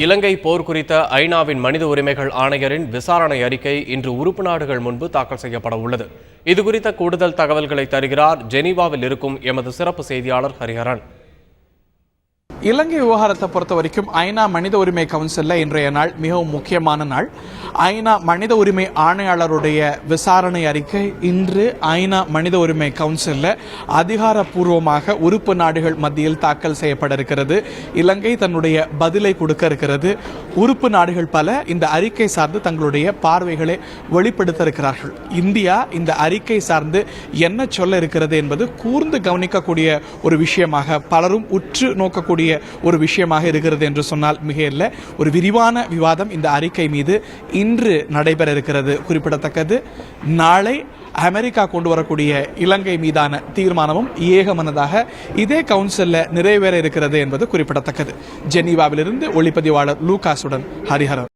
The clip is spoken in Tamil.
இலங்கை போர் குறித்த ஐநாவின் மனித உரிமைகள் ஆணையரின் விசாரணை அறிக்கை இன்று உறுப்பு நாடுகள் முன்பு தாக்கல் செய்யப்பட உள்ளது. இதுகுறித்த கூடுதல் தகவல்களை தருகிறார் ஜெனீவாவில் இருக்கும் எமது சிறப்பு செய்தியாளர் ஹரிஹரன். இலங்கை விவகாரத்தை பொறுத்த வரைக்கும் ஐநா மனித உரிமை கவுன்சிலில் இன்றைய நாள் மிகவும் முக்கியமான நாள். ஐநா மனித உரிமை ஆணையாளருடைய விசாரணை அறிக்கை இன்று ஐநா மனித உரிமை கவுன்சிலில் அதிகாரப்பூர்வமாக உறுப்பு நாடுகள் மத்தியில் தாக்கல் செய்யப்பட இருக்கிறது. இலங்கை தன்னுடைய பதிலை கொடுக்க இருக்கிறது. உறுப்பு நாடுகள் பல இந்த அறிக்கை சார்ந்து தங்களுடைய பார்வைகளை வெளிப்படுத்த இருக்கிறார்கள். இந்தியா இந்த அறிக்கை சார்ந்து என்ன சொல்ல இருக்கிறது என்பது கூர்ந்து கவனிக்கக்கூடிய ஒரு விஷயமாக, பலரும் உற்று நோக்கக்கூடிய ஒரு விஷயமாக இருக்கிறது என்று சொன்னால் மிக இல்லை. ஒரு விரிவான விவாதம் இந்த அறிக்கை மீது இன்று நடைபெற இருக்கிறது. குறிப்பிடத்தக்கது, நாளை அமெரிக்கா கொண்டு வரக்கூடிய இலங்கை மீதான தீர்மானமும் ஏகமனதாக இதே கவுன்சிலில் நிறைவேற இருக்கிறது என்பது குறிப்பிடத்தக்கது. ஜெனீவாவிலிருந்து ஒளிப்பதிவாளர் லூகாசுடன் ஹரிஹரன்.